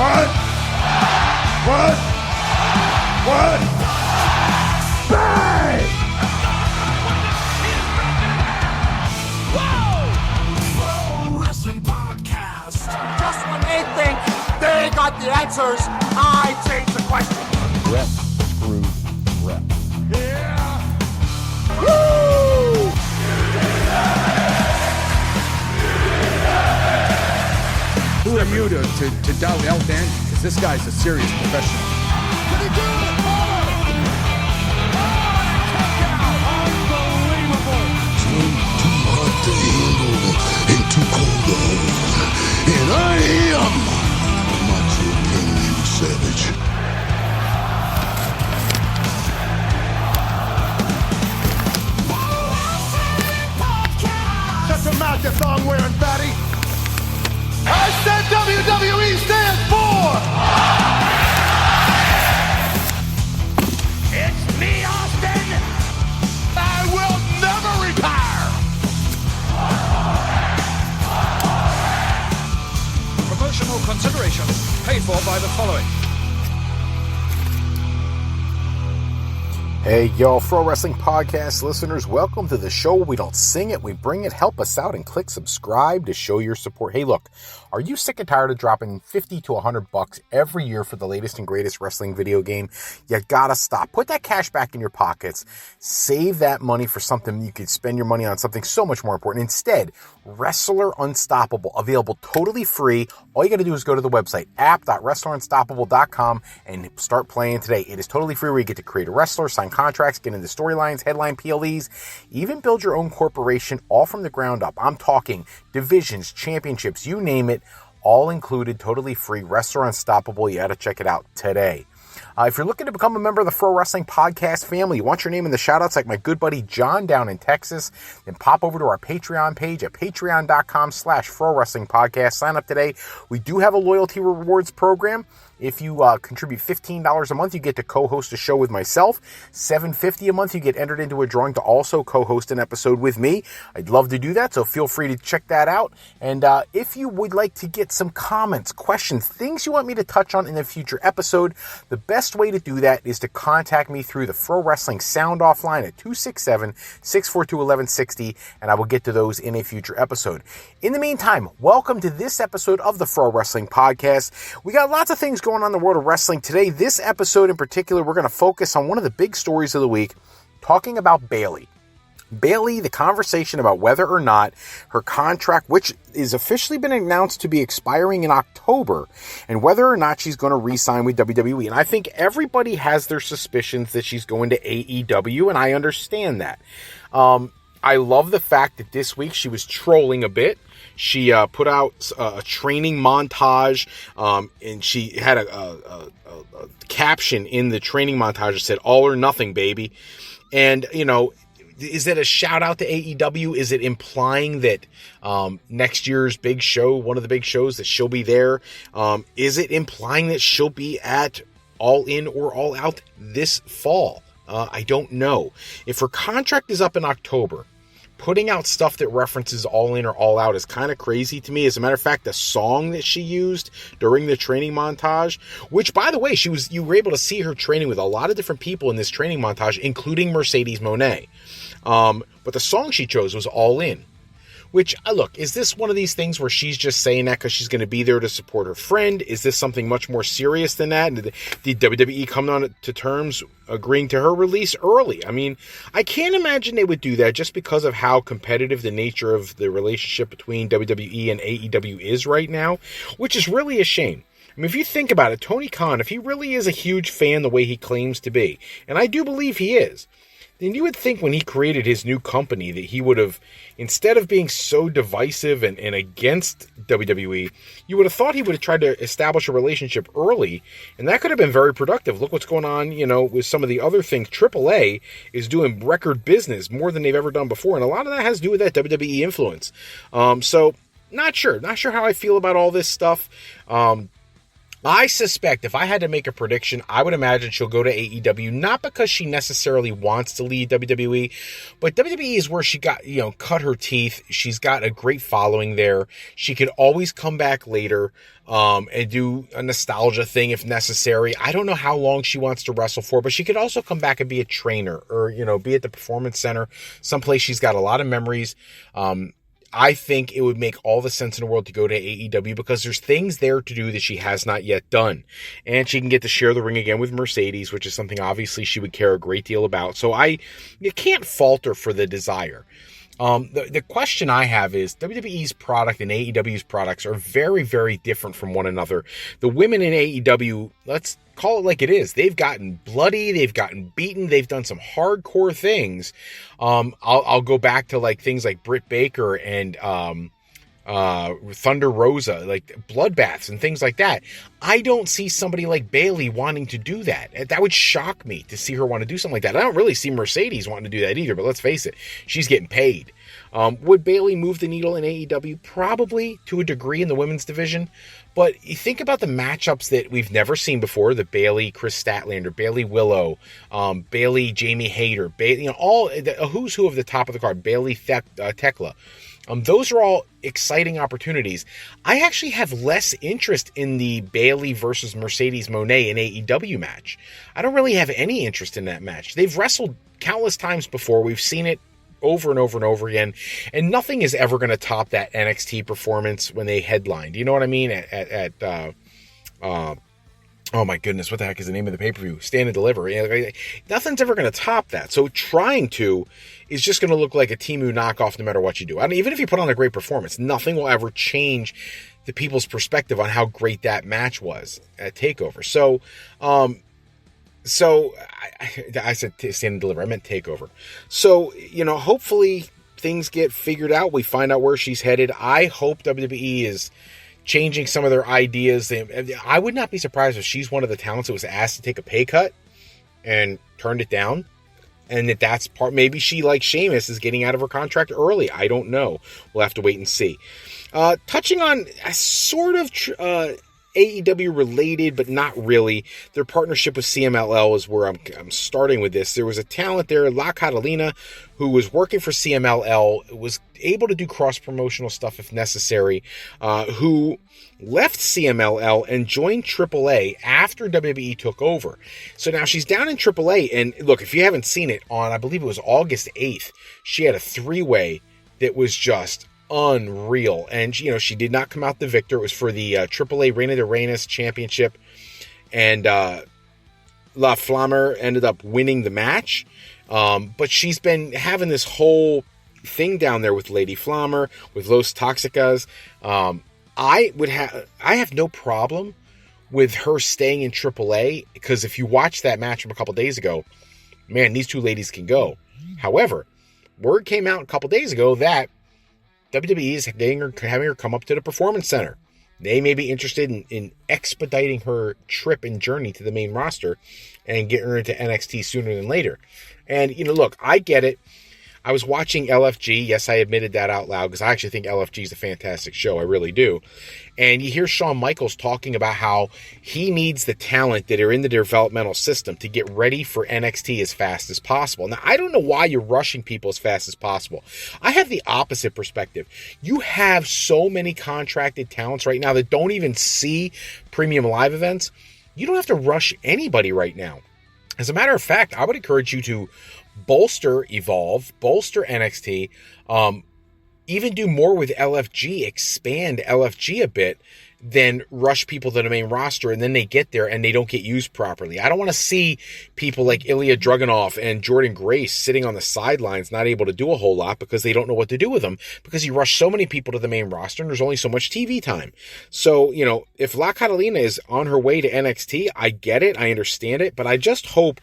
What? Bang! Whoa! Wrestling podcast. Just when they think they got the answers, I change the question. Rep through rep. Yeah! Woo! Who are you to doubt El Dandy? Because this guy's a serious professional. Did he do it? Unbelievable! Too hot to handle and too cold to hold. And I am the Macho King, you savage. Shut your mouth, you thong-wearing fatty! I said WWE stands for! It's me, Austin! I will never retire! Promotional consideration paid for by the following. Hey, yo, Pro Wrestling Podcast listeners, welcome to the show. We don't sing it, we bring it. Help us out and click subscribe to show your support. Hey, look, are you sick and tired of dropping $50 to $100 every year for the latest and greatest wrestling video game? You gotta stop. Put that cash back in your pockets. Save that money for something you could spend your money on, something so much more important. Instead, Wrestler Unstoppable, available totally free. All you gotta do is go to the website, app.wrestlerunstoppable.com, and start playing today. It is totally free where you get to create a wrestler, sign contracts, get into storylines, headline PLEs, even build your own corporation, all from the ground up. I'm talking divisions, championships, you name it, all included, totally free. Wrestler Unstoppable. You got to check it out today. If you're looking to become a member of the Pro Wrestling Podcast family, you want your name in the shoutouts like my good buddy John down in Texas, then pop over to our Patreon page at patreon.com/Pro Wrestling Podcast. Sign up today. We do have a loyalty rewards program. If you contribute $15 a month, you get to co-host a show with myself. $7.50 a month, you get entered into a drawing to also co-host an episode with me. I'd love to do that, so feel free to check that out. And if you would like to get some comments, questions, things you want me to touch on in a future episode, the best way to do that is to contact me through the Pro Wrestling Sound Off line at 267-642-1160, and I will get to those in a future episode. In the meantime, welcome to this episode of the Pro Wrestling Podcast. We got lots of things going on in the world of wrestling today. This episode in particular, we're going to focus on one of the big stories of the week, talking about Bayley. Bayley, the conversation about whether or not her contract, which is officially been announced to be expiring in October, and whether or not she's going to re-sign with WWE. And I think everybody has their suspicions that she's going to AEW, and I understand that. I love the fact that this week she was trolling a bit. She put out a training montage, and she had a caption in the training montage that said, "All or nothing, baby." And, you know, is it a shout out to AEW? Is it implying that next year's big show, one of the big shows, that she'll be there? Is it implying that she'll be at All In or All Out this fall? I don't know. If her contract is up in October, putting out stuff that references All In or All Out is kind of crazy to me. As a matter of fact, the song that she used during the training montage, which, by the way, you were able to see her training with a lot of different people in this training montage, including Mercedes Moné. But the song she chose was All In. Which, look, is this one of these things where she's just saying that because she's going to be there to support her friend? Is this something much more serious than that? Did WWE come on to terms agreeing to her release early? I mean, I can't imagine they would do that just because of how competitive the nature of the relationship between WWE and AEW is right now, which is really a shame. I mean, if you think about it, Tony Khan, if he really is a huge fan the way he claims to be, and I do believe he is, then you would think when he created his new company that he would have, instead of being so divisive and against WWE, you would have thought he would have tried to establish a relationship early, and that could have been very productive. Look what's going on, you know, with some of the other things. AAA is doing record business, more than they've ever done before, and a lot of that has to do with that WWE influence. So, not sure how I feel about all this stuff. I suspect if I had to make a prediction, I would imagine she'll go to AEW, not because she necessarily wants to leave WWE, but WWE is where she got, cut her teeth. She's got a great following there. She could always come back later, and do a nostalgia thing if necessary. I don't know how long she wants to wrestle for, but she could also come back and be a trainer or, be at the Performance Center, someplace she's got a lot of memories. I think it would make all the sense in the world to go to AEW because there's things there to do that she has not yet done. And she can get to share the ring again with Mercedes, which is something obviously she would care a great deal about. So you can't fault her for the desire. The question I have is WWE's product and AEW's products are very, very different from one another. The women in AEW, let's call it like it is. They've gotten bloody. They've gotten beaten. They've done some hardcore things. I'll go back to like things like Britt Baker and, Thunder Rosa, like bloodbaths and things like that. I don't see somebody like Bayley wanting to do that. That would shock me to see her want to do something like that. I don't really see Mercedes wanting to do that either, but let's face it, she's getting paid. Would Bayley move the needle in AEW? Probably to a degree in the women's division. But you think about the matchups that we've never seen before, the Bayley, Chris Statlander, Bayley Willow, Bayley, Jamie Hayter, Bayley, all a who's who of the top of the card, Bayley Tekla. Those are all exciting opportunities. I actually have less interest in the Bayley versus Mercedes Moné in AEW match. I don't really have any interest in that match. They've wrestled countless times before. We've seen it over and over and over again, and nothing is ever going to top that NXT performance when they headlined. You know what I mean? Oh my goodness, what the heck is the name of the pay-per-view? Stand and Deliver. Nothing's ever going to top that. So trying to is just going to look like a Temu knockoff no matter what you do. I mean, even if you put on a great performance, nothing will ever change the people's perspective on how great that match was at TakeOver. So I said Stand and Deliver. I meant TakeOver. So, hopefully things get figured out. We find out where she's headed. I hope WWE is changing some of their ideas. I would not be surprised if she's one of the talents that was asked to take a pay cut and turned it down. And that's part, maybe she, like Sheamus, is getting out of her contract early. I don't know. We'll have to wait and see. Touching on a sort of AEW related, but not really. Their partnership with CMLL is where I'm starting with this. There was a talent there, La Catalina, who was working for CMLL, was able to do cross-promotional stuff if necessary, who left CMLL and joined AAA after WWE took over. So now she's down in AAA, and look, if you haven't seen it, on, I believe it was August 8th, she had a three-way that was just unreal. And, she did not come out the victor. It was for the AAA Reina de Reinas Championship. And La Flammer ended up winning the match. But she's been having this whole thing down there with Lady Flammer, with Los Toxicas. I have no problem with her staying in AAA, because if you watch that match from a couple days ago, man, these two ladies can go. However, word came out a couple days ago that WWE is having her come up to the Performance Center. They may be interested in expediting her trip and journey to the main roster and getting her into NXT sooner than later. And, look, I get it. I was watching LFG. Yes, I admitted that out loud because I actually think LFG is a fantastic show. I really do. And you hear Shawn Michaels talking about how he needs the talent that are in the developmental system to get ready for NXT as fast as possible. Now, I don't know why you're rushing people as fast as possible. I have the opposite perspective. You have so many contracted talents right now that don't even see premium live events. You don't have to rush anybody right now. As a matter of fact, I would encourage you to bolster Evolve, bolster NXT, even do more with LFG, expand LFG a bit, than rush people to the main roster and then they get there and they don't get used properly. I don't want to see people like Ilya Dragunov and Jordan Grace sitting on the sidelines not able to do a whole lot because they don't know what to do with them, because you rush so many people to the main roster and there's only so much TV time. So, if La Catalina is on her way to NXT, I get it, I understand it, but I just hope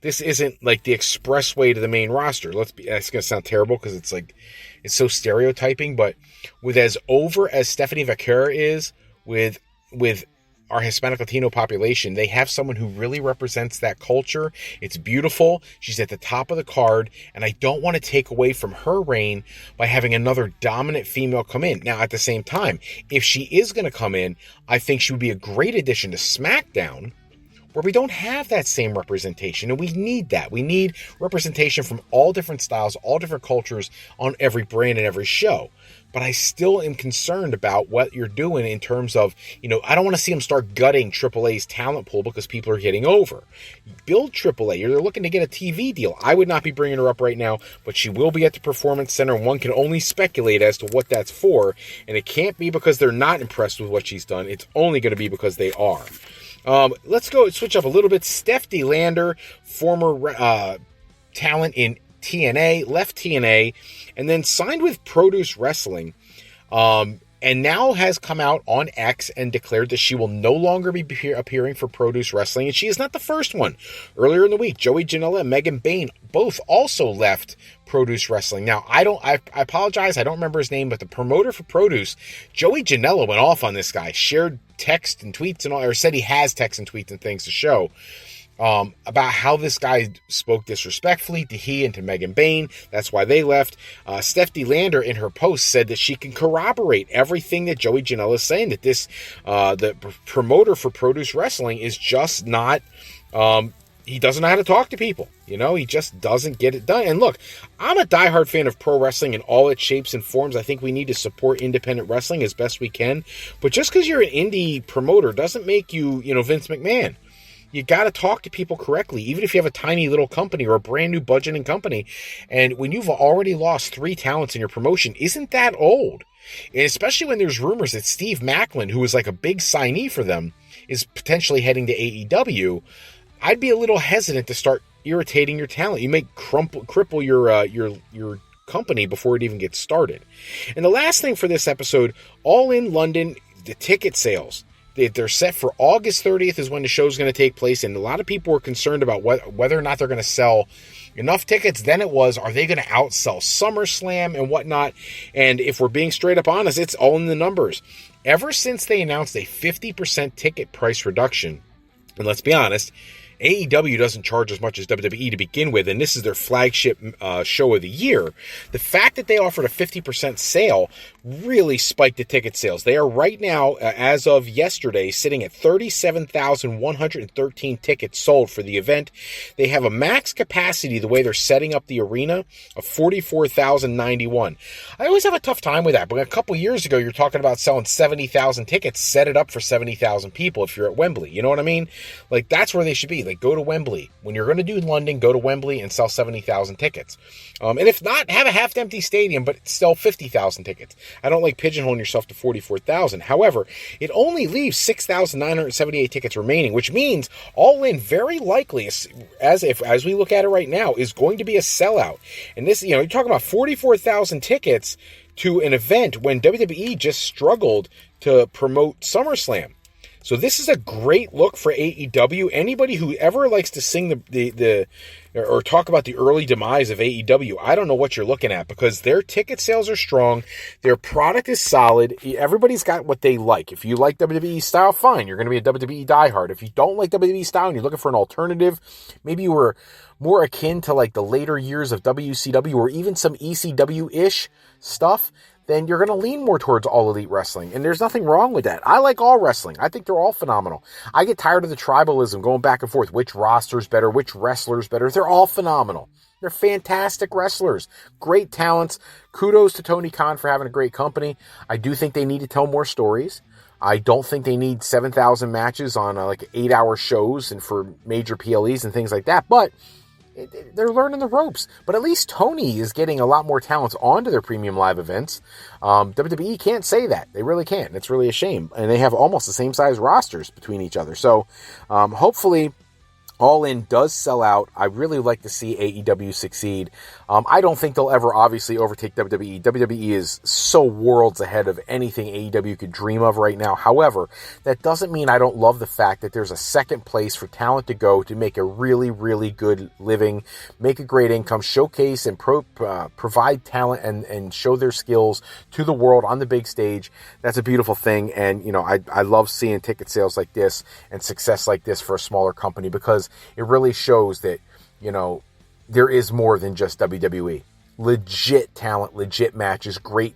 this isn't like the expressway to the main roster. That's going to sound terrible because it's so stereotyping, but with as over as Stephanie Vaquera is with our Hispanic Latino population, they have someone who really represents that culture. It's beautiful. She's at the top of the card, and I don't want to take away from her reign by having another dominant female come in. Now, at the same time, if she is going to come in, I think she would be a great addition to SmackDown, where we don't have that same representation, and we need that. We need representation from all different styles, all different cultures on every brand and every show. But I still am concerned about what you're doing in terms of, I don't want to see them start gutting AAA's talent pool because people are getting over. Build AAA. They're looking to get a TV deal. I would not be bringing her up right now, but she will be at the Performance Center, and one can only speculate as to what that's for, and it can't be because they're not impressed with what she's done. It's only going to be because they are. Let's go switch up a little bit. Steph D. Lander, former talent in TNA, left TNA, and then signed with Produce Wrestling, and now has come out on X and declared that she will no longer be appearing for Produce Wrestling, and she is not the first one. Earlier in the week, Joey Janela and Megan Bayne both also left Produce Wrestling. Now, I apologize, I don't remember his name, but the promoter for Produce, Joey Janela, went off on this guy, shared text and tweets and all, or said he has text and tweets and things to show about how this guy spoke disrespectfully to he and to Megan Bayne. That's why they left. Steph D. Lander in her post said that she can corroborate everything that Joey Janela is saying, that this the promoter for Produce Wrestling is just not he doesn't know how to talk to people. He just doesn't get it done. And look, I'm a diehard fan of pro wrestling in all its shapes and forms. I think we need to support independent wrestling as best we can. But just because you're an indie promoter doesn't make you, Vince McMahon. You got to talk to people correctly, even if you have a tiny little company or a brand new budgeting company. And when you've already lost 3 talents in your promotion, isn't that old? And especially when there's rumors that Steve Macklin, who was like a big signee for them, is potentially heading to AEW. I'd be a little hesitant to start irritating your talent. You may cripple your company before it even gets started. And the last thing for this episode, All In London, the ticket sales. They're set for August 30th is when the show's going to take place, and a lot of people were concerned about whether or not they're going to sell enough tickets. Then it was, are they going to outsell SummerSlam and whatnot? And if we're being straight up honest, it's all in the numbers. Ever since they announced a 50% ticket price reduction, and let's be honest, AEW doesn't charge as much as WWE to begin with, and this is their flagship show of the year. The fact that they offered a 50% sale really spiked the ticket sales. They are right now, as of yesterday, sitting at 37,113 tickets sold for the event. They have a max capacity, the way they're setting up the arena, of 44,091. I always have a tough time with that, but a couple years ago, you're talking about selling 70,000 tickets, set it up for 70,000 people if you're at Wembley. You know what I mean? Like, that's where they should be. Like, go to Wembley. When you're going to do London, go to Wembley and sell 70,000 tickets. And if not, have a half-empty stadium, but sell 50,000 tickets. I don't like pigeonholing yourself to 44,000. However, it only leaves 6,978 tickets remaining, which means All In very likely, as we look at it right now, is going to be a sellout. And this, you're talking about 44,000 tickets to an event when WWE just struggled to promote SummerSlam. So this is a great look for AEW. Anybody who ever likes to sing or talk about the early demise of AEW, I don't know what you're looking at, because their ticket sales are strong. Their product is solid. Everybody's got what they like. If you like WWE style, fine. You're going to be a WWE diehard. If you don't like WWE style and you're looking for an alternative, maybe you were more akin to like the later years of WCW or even some ECW-ish stuff, then you're going to lean more towards All Elite Wrestling. And there's nothing wrong with that. I like all wrestling. I think they're all phenomenal. I get tired of the tribalism going back and forth. Which roster's better? Which wrestler's better? They're all phenomenal. They're fantastic wrestlers. Great talents. Kudos to Tony Khan for having a great company. I do think they need to tell more stories. I don't think they need 7,000 matches on like 8-hour shows and for major PLEs and things like that. But they're learning the ropes. But at least Tony is getting a lot more talents onto their premium live events. WWE can't say that. They really can't. It's really a shame. And they have almost the same size rosters between each other. So hopefully All In does sell out. I really like to see AEW succeed. I don't think they'll ever obviously overtake WWE. WWE is so worlds ahead of anything AEW could dream of right now. However, that doesn't mean I don't love the fact that there's a second place for talent to go to make a really, really good living, make a great income, showcase and provide talent and show their skills to the world on the big stage. That's a beautiful thing. And, you know, I love seeing ticket sales like this and success like this for a smaller company, because it really shows that, you know, there is more than just WWE. Legit talent, legit matches, great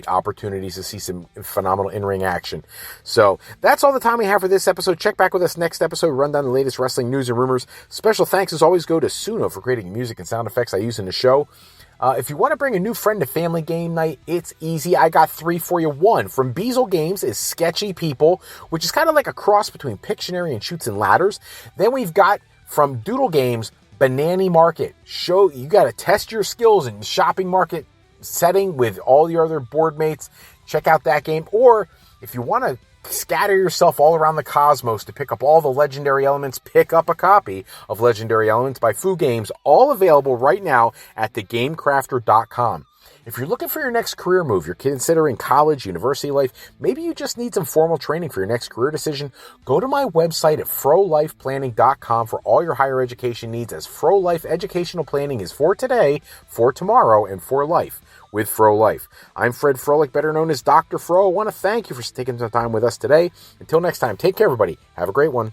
opportunities to see some phenomenal in-ring action. So that's all the time we have for this episode. Check back with us next episode. Run down the latest wrestling news and rumors. Special thanks as always go to Suno for creating music and sound effects I use in the show. If you want to bring a new friend to family game night, it's easy. I got 3 for you. One from Beezle Games is Sketchy People, which is kind of like a cross between Pictionary and Chutes and Ladders. Then we've got from Doodle Games, Banani Market. You got to test your skills in shopping market setting with all your other board mates. Check out that game. Or if you want to scatter yourself all around the cosmos to pick up all the legendary elements, pick up a copy of Legendary Elements by Foo Games, all available right now at thegamecrafter.com. If you're looking for your next career move, you're considering college, university life, maybe you just need some formal training for your next career decision, go to my website at frolifeplanning.com for all your higher education needs, as Fro Life educational planning is for today, for tomorrow, and for life with Fro Life. I'm Fred Froelich, better known as Dr. Fro. I want to thank you for taking some time with us today. Until next time, take care, everybody. Have a great one.